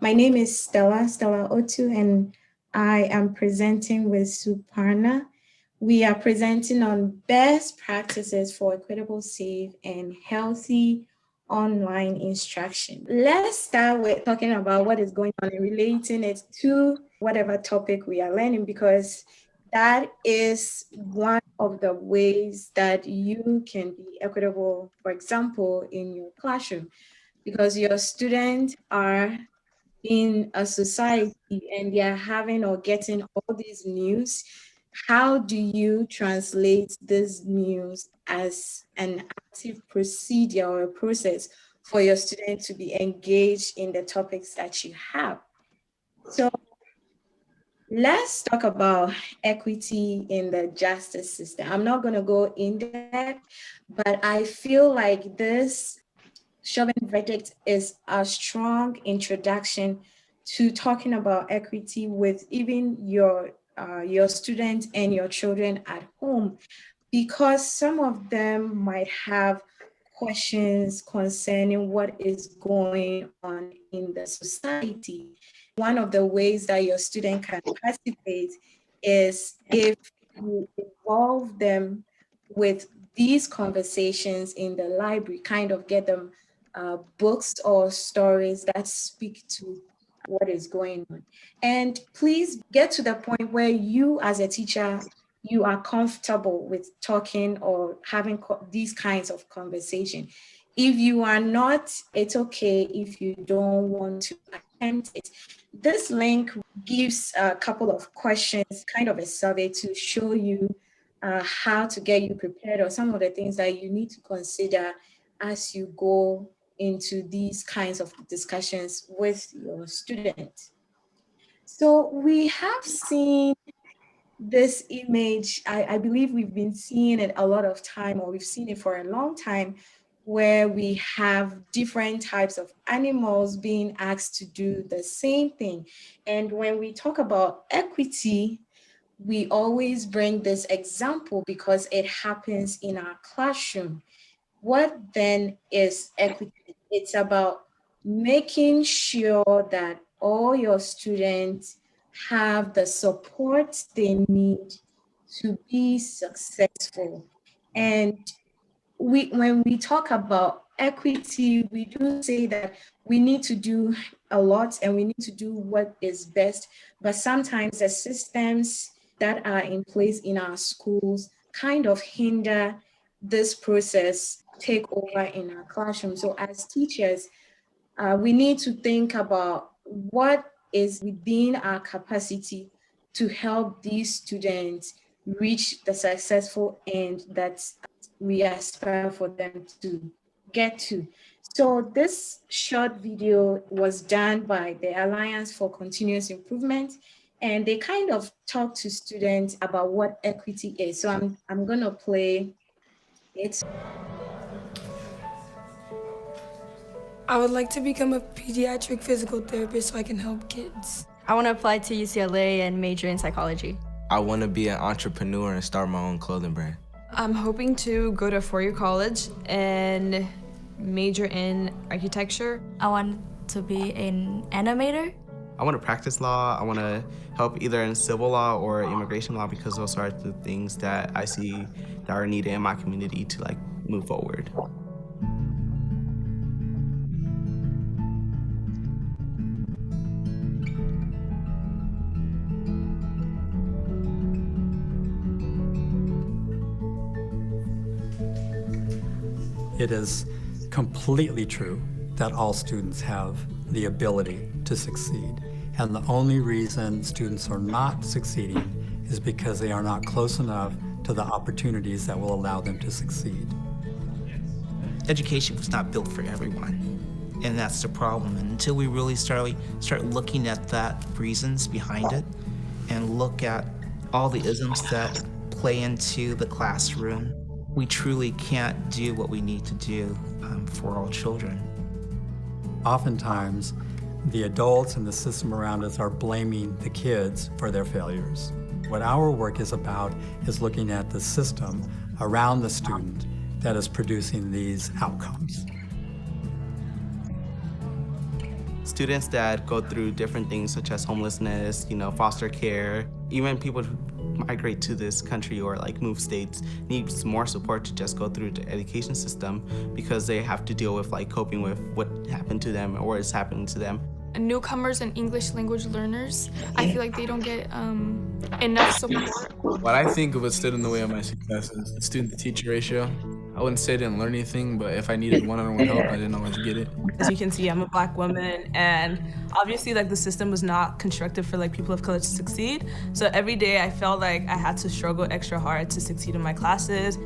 My name is Stella Otoo, and I am presenting with Suparna. We are presenting on best practices for equitable, safe, and healthy online instruction. Let's start with talking about what is going on and relating it to whatever topic we are learning, because that is one of the ways that you can be equitable, for example, in your classroom, because your students are in a society and they are having or getting all these news. How do you translate this news as an active procedure or a process for your student to be engaged in the topics that you have? So let's talk about equity in the justice system. I'm not going to go in depth, but I feel like this Chauvin verdict is a strong introduction to talking about equity with even your students and your children at home, because some of them might have questions concerning what is going on in the society. One of the ways that your student can participate is if you involve them with these conversations in the library, kind of get them books or stories that speak to what is going on. And please get to the point where you as a teacher, you are comfortable with talking or having these kinds of conversation. If you are not, it's okay if you don't want to attempt it. This link gives a couple of questions, kind of a survey to show you how to get you prepared or some of the things that you need to consider as you go into these kinds of discussions with your student. So we have seen this image, I believe we've been seeing it a lot of time, or we've seen it for a long time, where we have different types of animals being asked to do the same thing. And when we talk about equity, we always bring this example because it happens in our classroom. What then is equity? It's about making sure that all your students have the support they need to be successful. And when we talk about equity, we do say that we need to do a lot and we need to do what is best, but sometimes the systems that are in place in our schools kind of hinder this process take over in our classroom. So as teachers, we need to think about what is within our capacity to help these students reach the successful end that we aspire for them to get to. So this short video was done by the Alliance for Continuous Improvement, and they kind of talk to students about what equity is. So I'm going to play it. I would like to become a pediatric physical therapist so I can help kids. I want to apply to UCLA and major in psychology. I want to be an entrepreneur and start my own clothing brand. I'm hoping to go to a four-year college and major in architecture. I want to be an animator. I want to practice law. I want to help either in civil law or immigration law because those are the things that I see that are needed in my community to move forward. It is completely true that all students have the ability to succeed. And the only reason students are not succeeding is because they are not close enough to the opportunities that will allow them to succeed. Education was not built for everyone, and that's the problem. And until we really start looking at that reasons behind it and look at all the isms that play into the classroom, we truly can't do what we need to do for all children. Oftentimes, the adults and the system around us are blaming the kids for their failures. What our work is about is looking at the system around the student that is producing these outcomes. students that go through different things such as homelessness, foster care, even people who migrate to this country or like move states needs more support to just go through the education system because they have to deal with like coping with what happened to them or is happening to them. Newcomers and English language learners, I feel like they don't get enough support. What I think of what stood in the way of my success is the student-to-teacher ratio. I wouldn't say I didn't learn anything, but if I needed one-on-one help, I didn't always get it. As you can see, I'm a Black woman, and obviously like the system was not constructed for like people of color to succeed. So every day I felt like I had to struggle extra hard to succeed in my classes.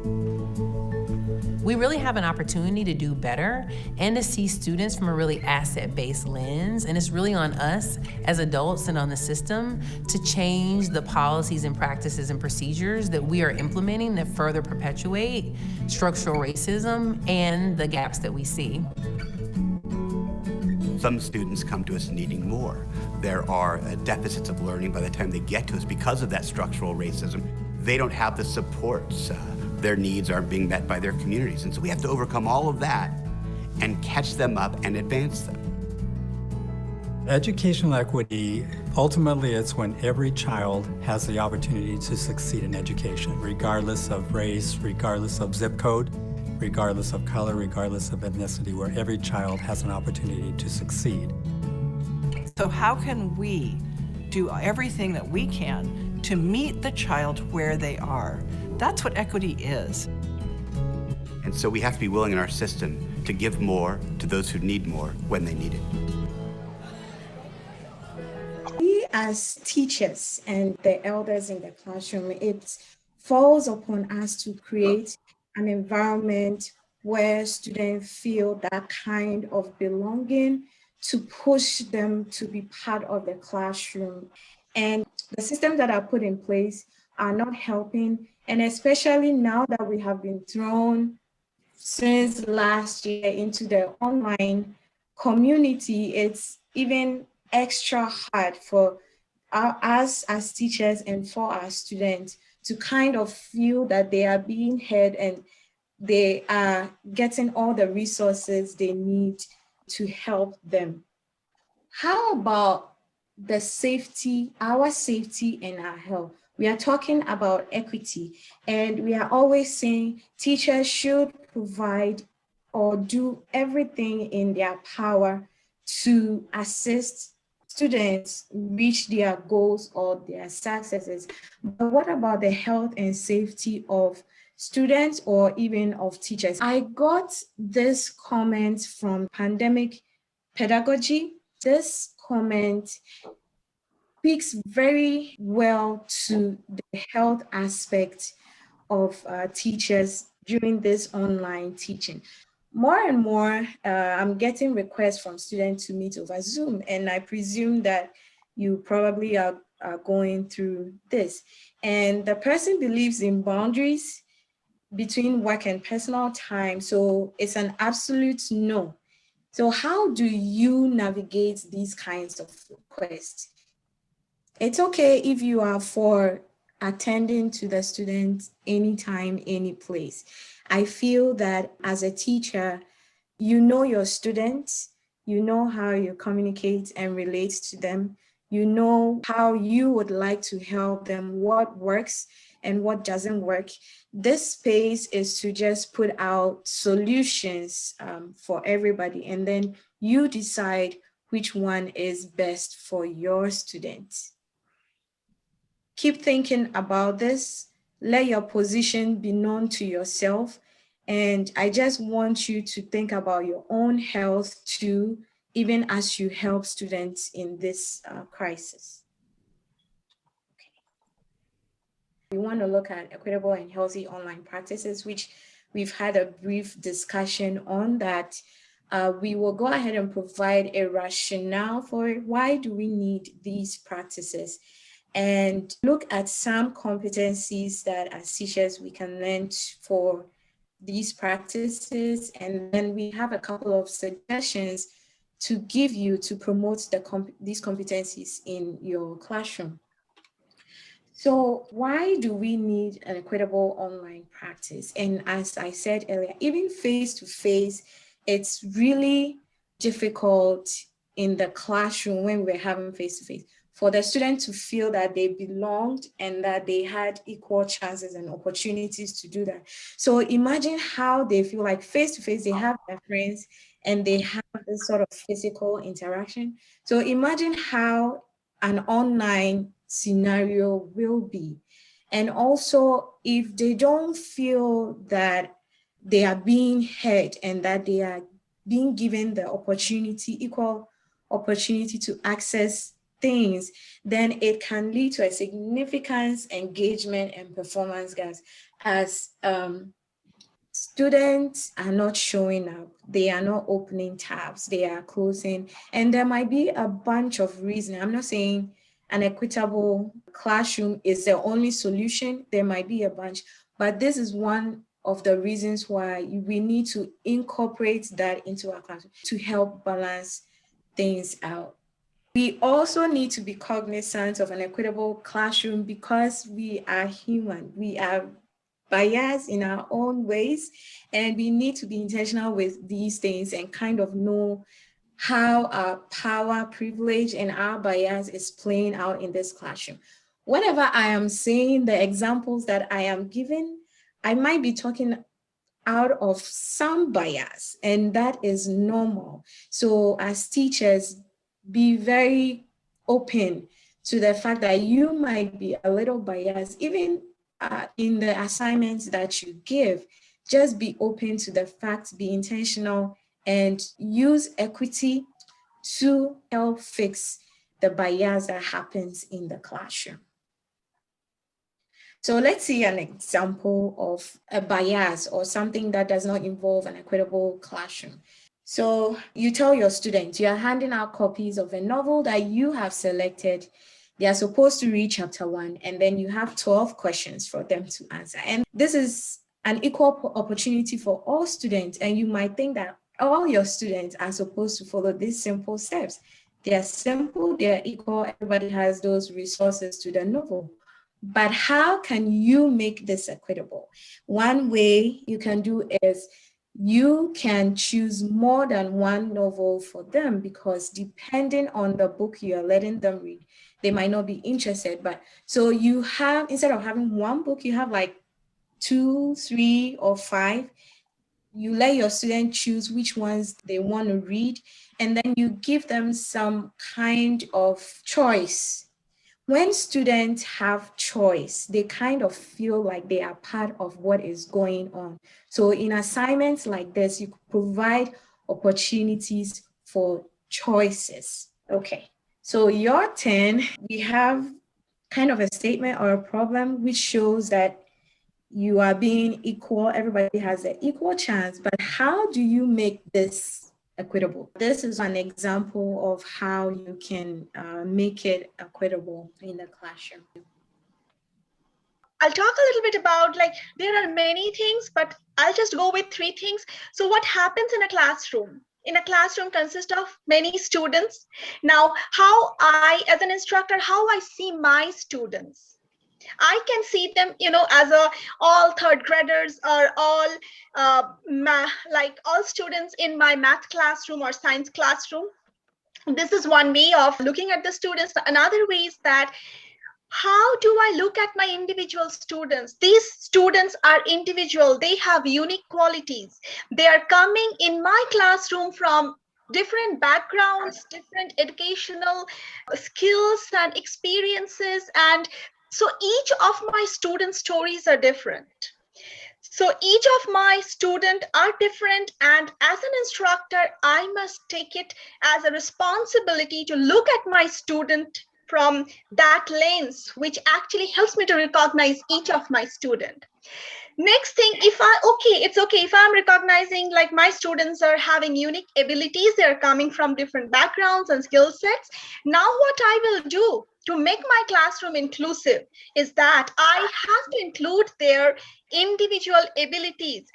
We really have an opportunity to do better and to see students from a really asset-based lens. And it's really on us as adults and on the system to change the policies and practices and procedures that we are implementing that further perpetuate structural racism and the gaps that we see. Some students come to us needing more. There are deficits of learning by the time they get to us because of that structural racism. They don't have the supports. Their needs aren't being met by their communities. And so we have to overcome all of that and catch them up and advance them. Educational equity, ultimately it's when every child has the opportunity to succeed in education, regardless of race, regardless of zip code, regardless of color, regardless of ethnicity, where every child has an opportunity to succeed. So how can we do everything that we can to meet the child where they are? That's what equity is. And so we have to be willing in our system to give more to those who need more when they need it. We as teachers and the elders in the classroom, it falls upon us to create an environment where students feel that kind of belonging to push them to be part of the classroom. And the systems that are put in place are not helping. And especially now that we have been thrown since last year into the online community, it's even extra hard for us as teachers and for our students to kind of feel that they are being heard and they are getting all the resources they need to help them. How about the safety, our safety and our health? We are talking about equity, and we are always saying teachers should provide or do everything in their power to assist students reach their goals or their successes. But what about the health and safety of students or even of teachers? I got this comment from Pandemic Pedagogy. This comment speaks very well to the health aspect of teachers during this online teaching. More and more, I'm getting requests from students to meet over Zoom, and I presume that you probably are going through this. And the person believes in boundaries between work and personal time, so it's an absolute no. So how do you navigate these kinds of requests? It's okay if you are for attending to the students anytime, any place. I feel that as a teacher, you know your students, you know how you communicate and relate to them, you know how you would like to help them, what works and what doesn't work. This space is to just put out solutions for everybody, and then you decide which one is best for your students. Keep thinking about this. Let your position be known to yourself. And I just want you to think about your own health too, even as you help students in this crisis. Okay. We want to look at equitable and healthy online practices, which we've had a brief discussion on that. We will go ahead and provide a rationale for it. Why do we need these practices? And look at some competencies that as teachers we can learn for these practices. And then we have a couple of suggestions to give you to promote these competencies in your classroom. So why do we need an equitable online practice? And as I said earlier, even face-to-face, it's really difficult in the classroom when we were having face-to-face, for the student to feel that they belonged and that they had equal chances and opportunities to do that. So imagine how they feel like face-to-face, they have their friends and they have this sort of physical interaction. So imagine how an online scenario will be. And also, if they don't feel that they are being heard and that they are being given the opportunity, equal opportunity to access things, then it can lead to a significant engagement and performance gaps as students are not showing up, they are not opening tabs, they are closing, and there might be a bunch of reasons. I'm not saying an equitable classroom is the only solution, there might be a bunch, but this is one of the reasons why we need to incorporate that into our classroom to help balance things out. We also need to be cognizant of an equitable classroom because we are human. We are biased in our own ways, and we need to be intentional with these things and kind of know how our power, privilege, and our bias is playing out in this classroom. Whenever I am saying the examples that I am giving, I might be talking out of some bias, and that is normal. So as teachers, be very open to the fact that you might be a little biased, even in the assignments that you give. Just be open to the fact, be intentional, and use equity to help fix the bias that happens in the classroom. So let's see an example of a bias or something that does not involve an equitable classroom. So you tell your students, you are handing out copies of a novel that you have selected. They are supposed to read chapter 1, and then you have 12 questions for them to answer. And this is an equal opportunity for all students. And you might think that all your students are supposed to follow these simple steps. They are simple, they are equal, everybody has those resources to the novel. But how can you make this equitable? One way you can do is you can choose more than one novel for them, because depending on the book you're letting them read, they might not be interested. But so you have, instead of having one book, you have like 2, 3, or 5. You let your student choose which ones they want to read, and then you give them some kind of choice. When students have choice, they kind of feel like they are part of what is going on. So in assignments like this, you provide opportunities for choices. Okay, so your turn. We have kind of a statement or a problem which shows that you are being equal, everybody has an equal chance, but how do you make this equitable? This is an example of how you can make it equitable in the classroom. I'll talk a little bit about, like, there are many things, but I'll just go with 3 things. So what happens in a classroom? In a classroom consists of many students. Now, how I, as an instructor, how I see my students. I can see them, as all 3rd graders or all like all students in my math classroom or science classroom. This is one way of looking at the students. Another way is that how do I look at my individual students? These students are individual. They have unique qualities. They are coming in my classroom from different backgrounds, different educational skills and experiences. And so each of my student stories are different. So each of my students are different, and as an instructor, I must take it as a responsibility to look at my student from that lens, which actually helps me to recognize each of my student. Next thing, it's okay if I'm recognizing like my students are having unique abilities, they're coming from different backgrounds and skill sets. Now what I will do to make my classroom inclusive is that I have to include their individual abilities.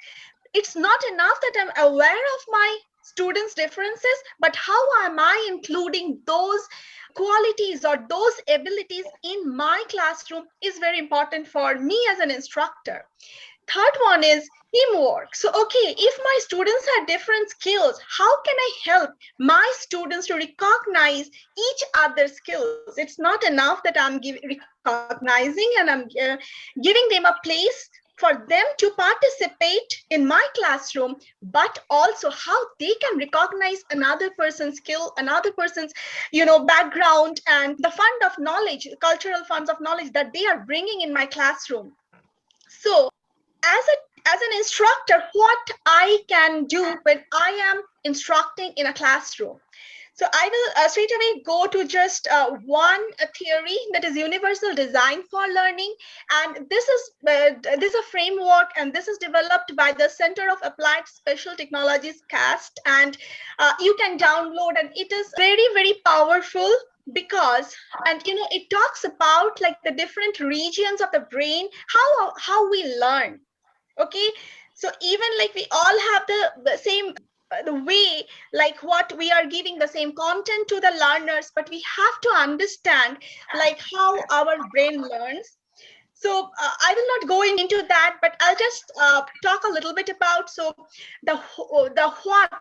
It's not enough that I'm aware of my students' differences, but how am I including those qualities or those abilities in my classroom is very important for me as an instructor. third one is teamwork. So, okay, if my students have different skills, how can I help my students to recognize each other's skills? It's not enough that I'm recognizing and I'm giving them a place for them to participate in my classroom, but also how they can recognize another person's skill, another person's, background, and the fund of knowledge, cultural funds of knowledge that they are bringing in my classroom. So as an instructor, what I can do when I am instructing in a classroom. So I will straight away go to just one theory, that is universal design for learning. And this is a framework, and this is developed by the Center of Applied Special Technologies, CAST. And you can download, and it is very, very powerful because, and it talks about like the different regions of the brain, how we learn. Okay, so even like we all have the same the way, like what we are giving the same content to the learners, but we have to understand like how our brain learns. So I will not go into that, but I'll just talk a little bit about, so the what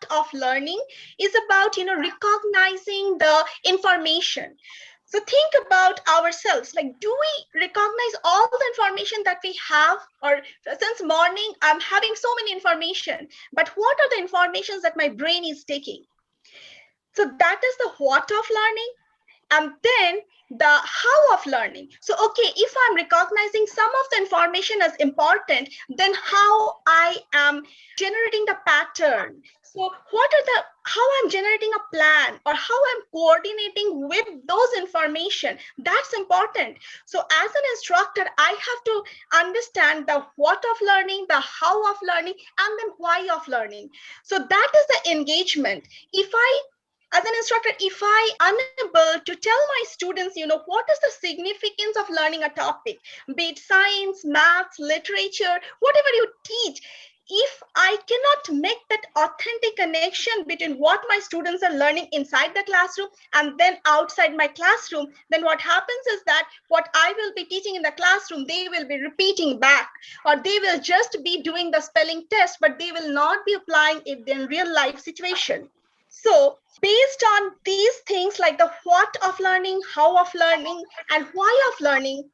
of learning is about, recognizing the information. So think about ourselves, like, do we recognize all the information that we have? Or since morning, I'm having so many information, but what are the informations that my brain is taking? So that is the what of learning. And then the how of learning. So, okay, if I'm recognizing some of the information as important, then how I am generating the pattern. So how I'm generating a plan, or how I'm coordinating with those information, that's important. So as an instructor, I have to understand the what of learning, the how of learning, and then why of learning. So that is the engagement. As an instructor, if I unable to tell my students, what is the significance of learning a topic, be it science, maths, literature, whatever you teach, if I cannot make that authentic connection between what my students are learning inside the classroom and then outside my classroom, then what happens is that what I will be teaching in the classroom, they will be repeating back, or they will just be doing the spelling test, but they will not be applying it in real life situation. So based on these things, like the what of learning, how of learning, and why of learning,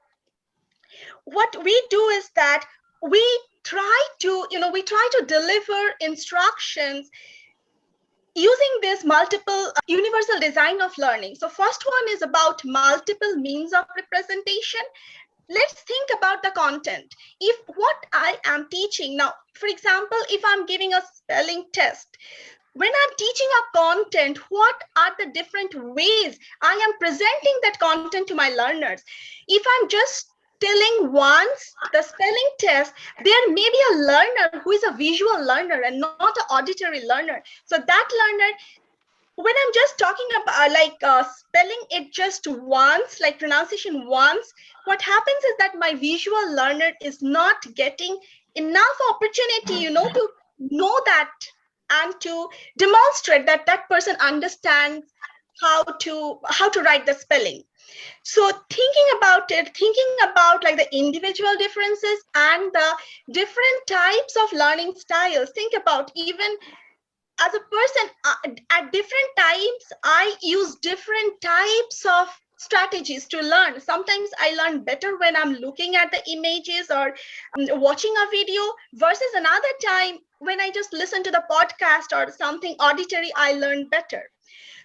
what we do is that we try to deliver instructions using this multiple universal design of learning. So first one is about multiple means of representation. Let's think about the content. If what I am teaching now, for example, if I'm giving a spelling test, when I'm teaching a content, what are the different ways I am presenting that content to my learners? If I'm just telling once the spelling test, there may be a learner who is a visual learner and not an auditory learner. So that learner, when I'm just talking about spelling it just once, like pronunciation once, what happens is that my visual learner is not getting enough opportunity, to know that and to demonstrate that that person understands how to write the spelling. So thinking about like the individual differences and the different types of learning styles, think about even as a person, at different times, I use different types of strategies to learn. Sometimes I learn better when I'm looking at the images or watching a video, versus another time when I just listen to the podcast or something auditory, I learn better.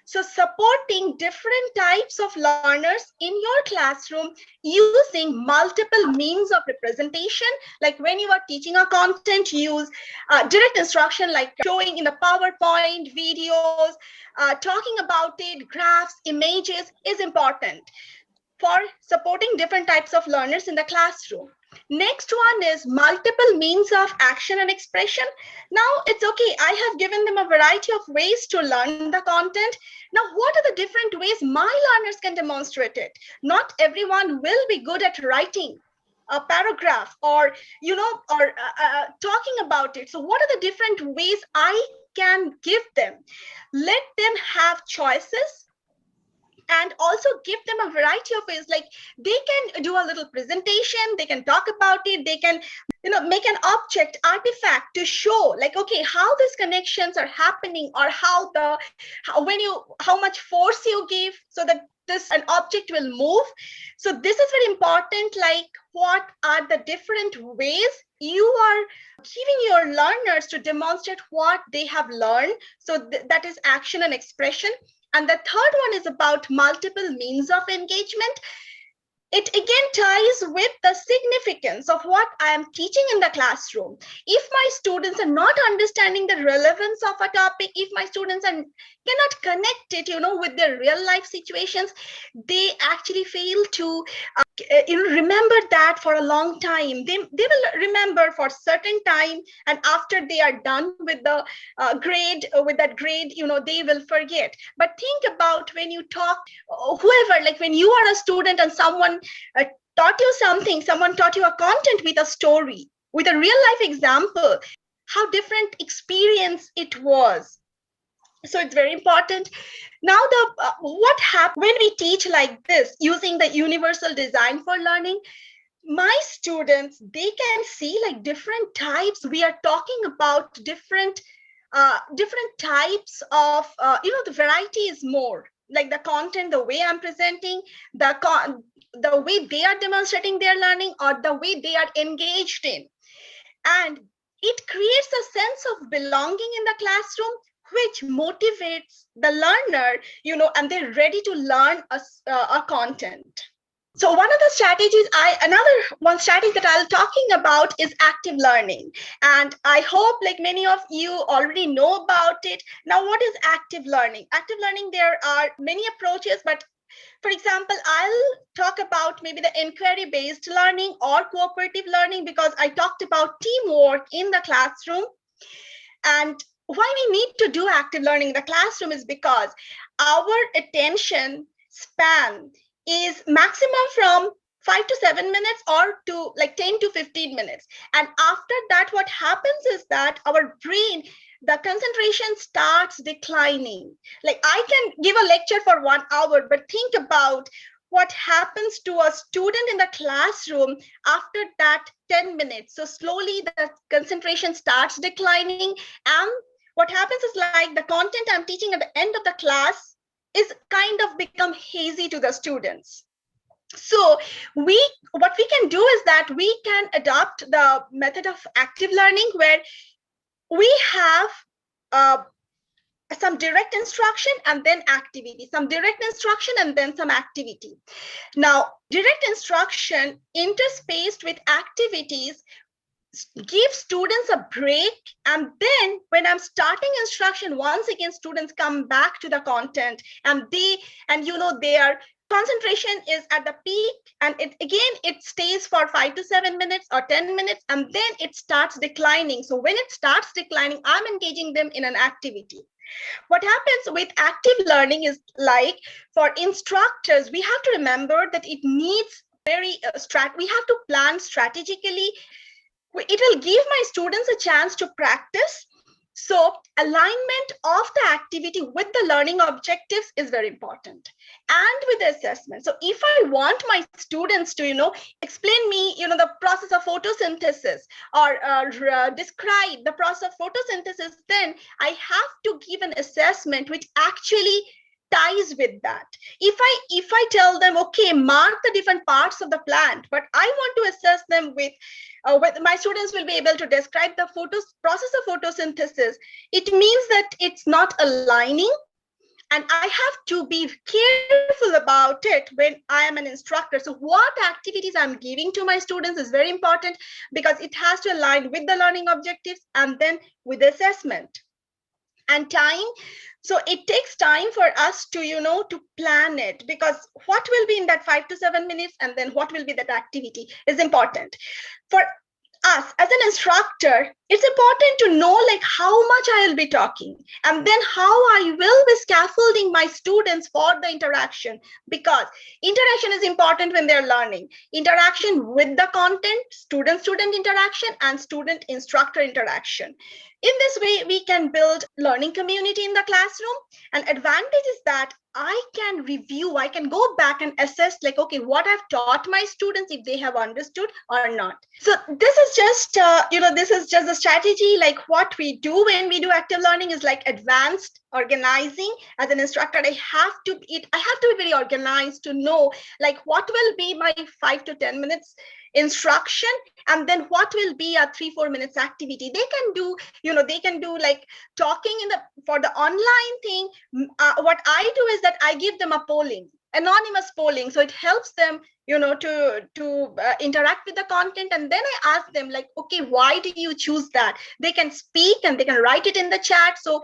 So supporting different types of learners in your classroom using multiple means of representation, like when you are teaching a content, use direct instruction, like showing in the PowerPoint, videos, talking about it, graphs, images is important for supporting different types of learners in the classroom. Next one is multiple means of action and expression. Now it's okay, I have given them a variety of ways to learn the content. Now what are the different ways my learners can demonstrate it? Not everyone will be good at writing a paragraph or talking about it. So what are the different ways I can give them? Let them have choices, and also also give them a variety of ways. Like they can do a little presentation, they can talk about it, they can make an object artifact to show like, okay, how these connections are happening, or how much force you give so that an object will move. So this is very important, like what are the different ways you are giving your learners to demonstrate what they have learned. So that is action and expression. And the third one is about multiple means of engagement. It again ties with the significance of what I am teaching in the classroom. If my students are not understanding the relevance of a topic, if my students cannot connect it, with their real life situations, they actually fail to remember that for a long time. They will remember for certain time, and after they are done with the grade, with that grade, they will forget. But think about when you talk, whoever, like when you are a student and someone taught you something, someone taught you a content with a story, with a real life example, how different experience it was. So it's very important. Now, what happens when we teach like this, using the universal design for learning, my students, they can see like different types. We are talking about different types of, the variety is more. Like the content, the way I'm presenting, the way they are demonstrating their learning, or the way they are engaged in. And it creates a sense of belonging in the classroom, which motivates the learner, and they're ready to learn a content. So one of the strategies, another one strategy that I'll talking about is active learning. And I hope like many of you already know about it. Now, what is active learning? Active learning, there are many approaches, but for example, I'll talk about maybe the inquiry-based learning or cooperative learning, because I talked about teamwork in the classroom. And why we need to do active learning in the classroom is because our attention span is maximum from 5 to 7 minutes, or to like 10 to 15 minutes. And after that, what happens is that our brain, the concentration starts declining. Like I can give a lecture for 1 hour, but think about what happens to a student in the classroom after that 10 minutes. So slowly the concentration starts declining, and what happens is like the content I'm teaching at the end of the class is kind of become hazy to the students. So what we can do is that we can adopt the method of active learning, where we have some direct instruction and then activity, some direct instruction and then some activity. Now, direct instruction interspaced with activities give students a break, and then when I'm starting instruction, once again students come back to the content, and their concentration is at the peak, and it stays for 5 to 7 minutes or 10 minutes, and then it starts declining. So when it starts declining, I'm engaging them in an activity. What happens with active learning is like for instructors, we have to remember that it needs we have to plan strategically. It will give my students a chance to practice. So alignment of the activity with the learning objectives is very important, and with the assessment. So if I want my students to, explain me, the process of photosynthesis, or describe the process of photosynthesis, then I have to give an assessment which actually ties with that. If I tell them, okay, mark the different parts of the plant, but I want to assess them with my students will be able to describe the process of photosynthesis, it means that it's not aligning, and I have to be careful about it when I am an instructor. So what activities I'm giving to my students is very important, because it has to align with the learning objectives and then with the assessment. And time, so it takes time for us to to plan it, because what will be in that 5 to 7 minutes and then what will be that activity is important. For us as an instructor, it's important to know like how much I will be talking, and then how I will be scaffolding my students for the interaction, because interaction is important when they're learning. Interaction with the content, student-student interaction, and student-instructor interaction. In this way, we can build learning community in the classroom. And advantage is that I can review, I can go back and assess like, okay, what I've taught my students, if they have understood or not. So this is just, this is just a strategy. Like what we do when we do active learning is like advanced organizing. As an instructor, I have to be very organized to know like what will be my 5 to 10 minutes instruction, and then what will be a 3-4 minutes activity. They can do, they can do like talking for the online thing. What I do is that I give them a polling, anonymous polling, so it helps them to interact with the content. And then I ask them like, okay, why do you choose that? They can speak and they can write it in the chat. So,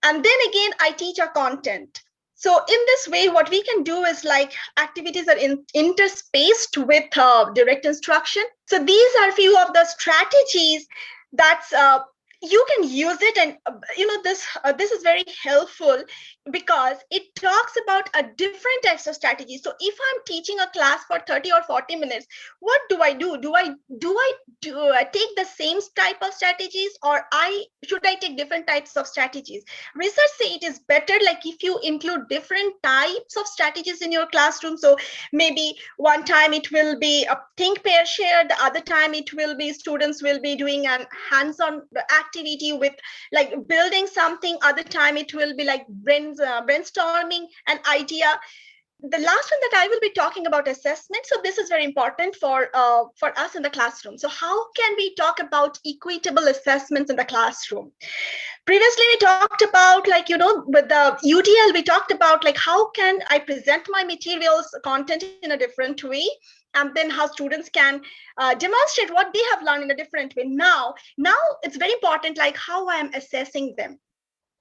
and then again I teach a content. So in this way, what we can do is like activities are interspaced with direct instruction. So these are few of the strategies that's you can use it. And this is very helpful because it talks about a different types of strategies. So if I'm teaching a class for 30 or 40 minutes, what do I do? Do I take the same type of strategies, or should I take different types of strategies? Research say it is better like if you include different types of strategies in your classroom. So maybe one time it will be a think, pair, share. The other time it will be students will be doing an hands-on activity with like building something. Other time it will be like brainstorming an idea. The last one that I will be talking about assessment. So this is very important for us in the classroom. So how can we talk about equitable assessments in the classroom? Previously, we talked about like, with the UDL, we talked about like, how can I present my materials content in a different way? And then how students can demonstrate what they have learned in a different way. Now it's very important, like how I am assessing them.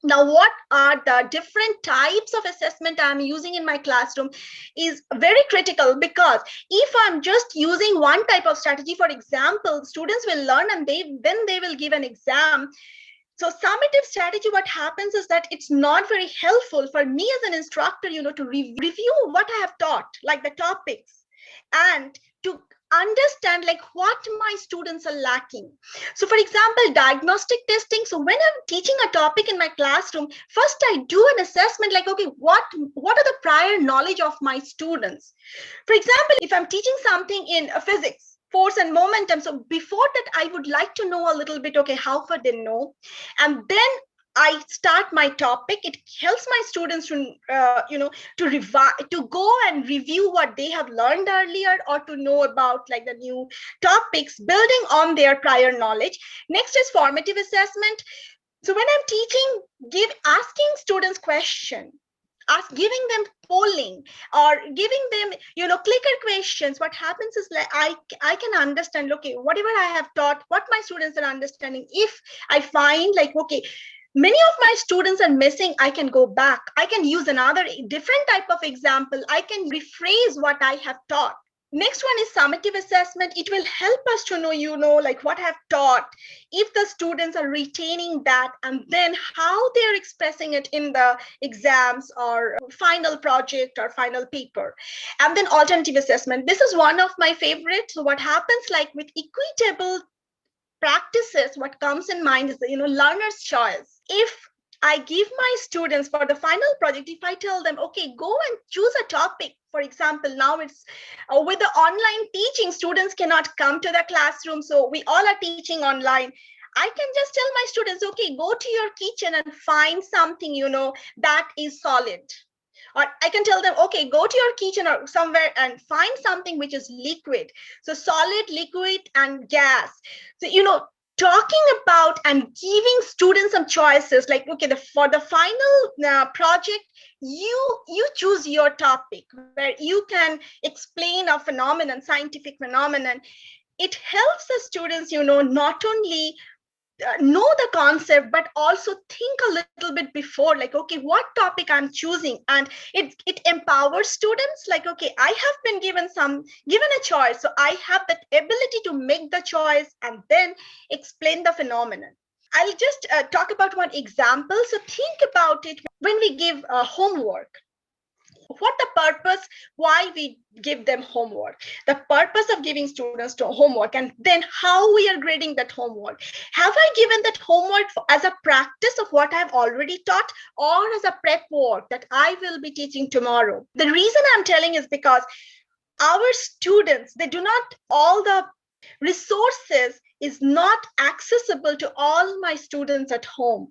Now, what are the different types of assessment I'm using in my classroom is very critical, because if I'm just using one type of strategy, for example, students will learn and then they will give an exam. So summative strategy, what happens is that it's not very helpful for me as an instructor, to review what I have taught, like the topics, and to understand like what my students are lacking. So for example, diagnostic testing. So when I'm teaching a topic in my classroom, first I do an assessment like, okay, what are the prior knowledge of my students? For example, if I'm teaching something in physics, force and momentum, so before that I would like to know a little bit, okay, how far they know, and then I start my topic. It helps my students to revise, to go and review what they have learned earlier, or to know about like the new topics, building on their prior knowledge. Next is formative assessment. So when I'm teaching, asking students question, giving them polling, or giving them clicker questions, what happens is like I can understand, okay, whatever I have taught, what my students are understanding. If I find like, okay, many of my students are missing, I can go back, I can use another different type of example, I can rephrase what I have taught. Next one is summative assessment. It will help us to know, like what I've taught, if the students are retaining that, and then how they're expressing it in the exams or final project or final paper. And then alternative assessment. This is one of my favorites. So what happens like with equitable practices, what comes in mind is the learner's choice. If I give my students for the final project, if I tell them, okay, go and choose a topic. For example, now it's with the online teaching, students cannot come to the classroom, so we all are teaching online. I can just tell my students, okay, go to your kitchen and find something that is solid. Or I can tell them, okay, go to your kitchen or somewhere and find something which is liquid. So solid, liquid, and gas. So, talking about and giving students some choices, like, okay, for the final project, you choose your topic where you can explain a phenomenon, scientific phenomenon. It helps the students, not only know the concept, but also think a little bit before, like, okay, what topic I'm choosing. And it empowers students, like, okay, I have been given a choice, so I have that ability to make the choice and then explain the phenomenon. I'll just talk about one example. So think about it when we give homework. What the purpose, why we give them homework, the purpose of giving students to homework, and then how we are grading that homework. Have I given that homework as a practice of what I've already taught, or as a prep work that I will be teaching tomorrow? The reason I'm telling is because our students, they do not, all the resources is not accessible to all my students at home.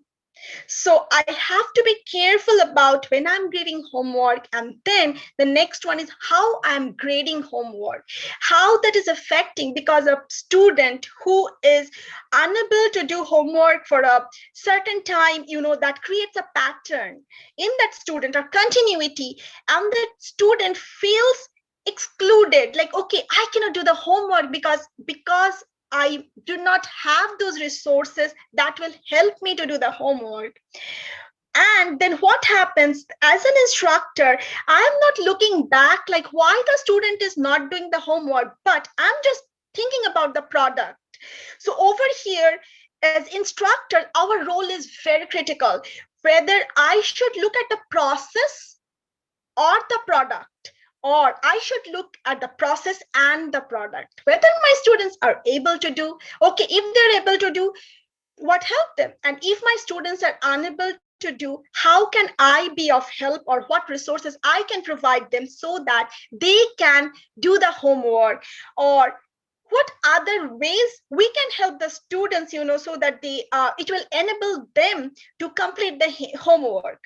So I have to be careful about when I'm grading homework. And then the next one is how I'm grading homework, how that is affecting, because a student who is unable to do homework for a certain time, that creates a pattern in that student or continuity, and that student feels excluded, like, okay, I cannot do the homework because I do not have those resources that will help me to do the homework. And then what happens as an instructor, I'm not looking back like why the student is not doing the homework, but I'm just thinking about the product. So over here, as instructor, our role is very critical, whether I should look at the process or the product, or I should look at the process and the product, whether my students are able to do. Okay, if they're able to do, what help them? And if my students are unable to do, how can I be of help, or what resources I can provide them so that they can do the homework, or what other ways we can help the students, so that they it will enable them to complete the homework.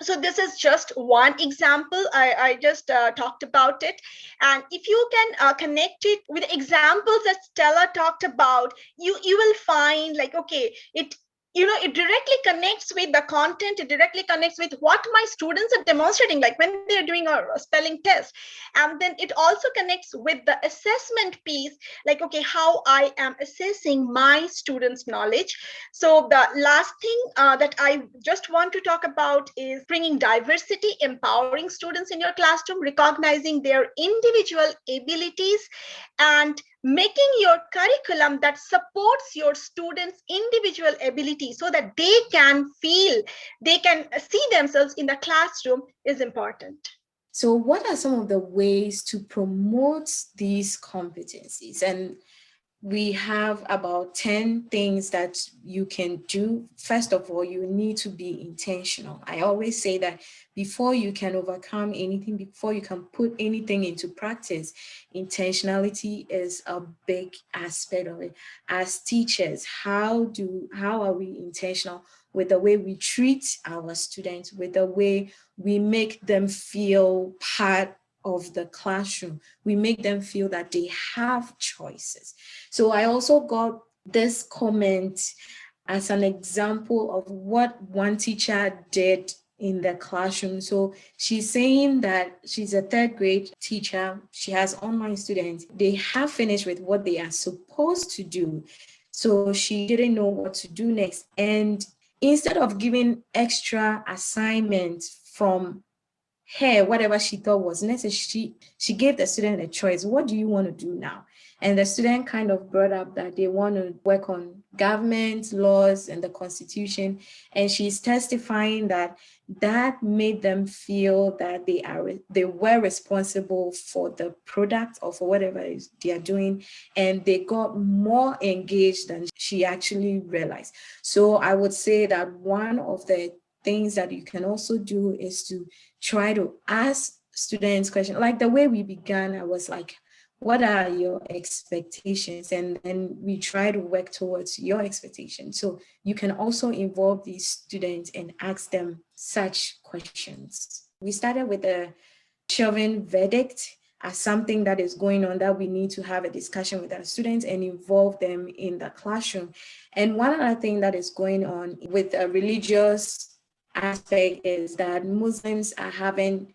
So this is just one example. I just talked about it. And if you can connect it with examples that Stella talked about, you will find like, okay, it directly connects with the content. It directly connects with what my students are demonstrating, like when they're doing a spelling test. And then it also connects with the assessment piece, like, okay, how I am assessing my students' knowledge. So the last thing that I just want to talk about is bringing diversity, empowering students in your classroom, recognizing their individual abilities, and making your curriculum that supports your students' individual ability so that they can feel, they can see themselves in the classroom is important. So what are some of the ways to promote these competencies? And we have about 10 things that you can do. First of all, you need to be intentional. I always say that before you can overcome anything, before you can put anything into practice, intentionality is a big aspect of it. As teachers, how are we intentional with the way we treat our students, with the way we make them feel part of the classroom? We make them feel that they have choices. So I also got this comment as an example of what one teacher did in the classroom. So she's saying that she's a third grade teacher. She has online students. They have finished with what they are supposed to do. So she didn't know what to do next. And instead of giving extra assignments from her, whatever she thought was necessary, she gave the student a choice. What do you want to do now? And the student kind of brought up that they want to work on government, laws, and the Constitution. And she's testifying that that made them feel that they were responsible for the product or for whatever they are doing. And they got more engaged than she actually realized. So I would say that one of the things that you can also do is to try to ask students questions. Like the way we began, I was like, what are your expectations? And then we try to work towards your expectations. So you can also involve these students and ask them such questions. We started with a Chauvin verdict as something that is going on that we need to have a discussion with our students and involve them in the classroom. And one other thing that is going on with a religious aspect is that Muslims are having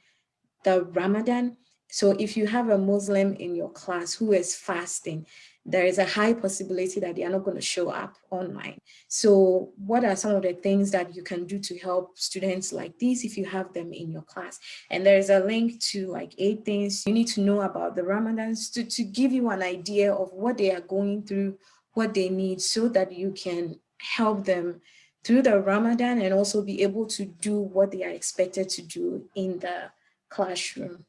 the Ramadan. So if you have a Muslim in your class who is fasting, there is a high possibility that they are not going to show up online. So what are some of the things that you can do to help students like these if you have them in your class? And there is a link to like 8 things you need to know about the Ramadans to give you an idea of what they are going through, what they need, so that you can help them through the Ramadan and also be able to do what they are expected to do in the classroom.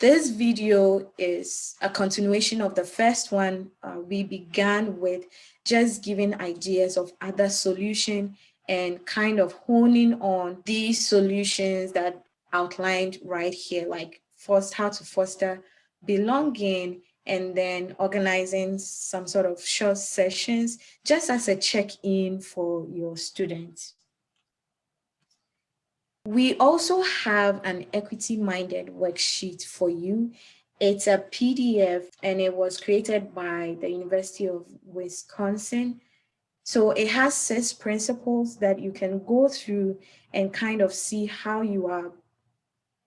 This video is a continuation of the first one. We began with just giving ideas of other solutions and kind of honing on these solutions that outlined right here, like first how to foster belonging, and then organizing some sort of short sessions just as a check-in for your students. We also have an equity-minded worksheet for you. It's a PDF and it was created by the University of Wisconsin. So it has 6 principles that you can go through and kind of see how you are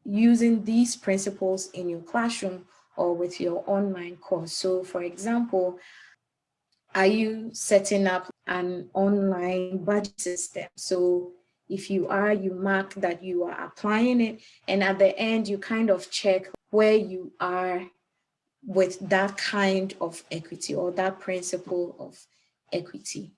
using these principles in your classroom or with your online course. So for example, are you setting up an online budget system? So if you are, you mark that you are applying it. And at the end, you kind of check where you are with that kind of equity or that principle of equity.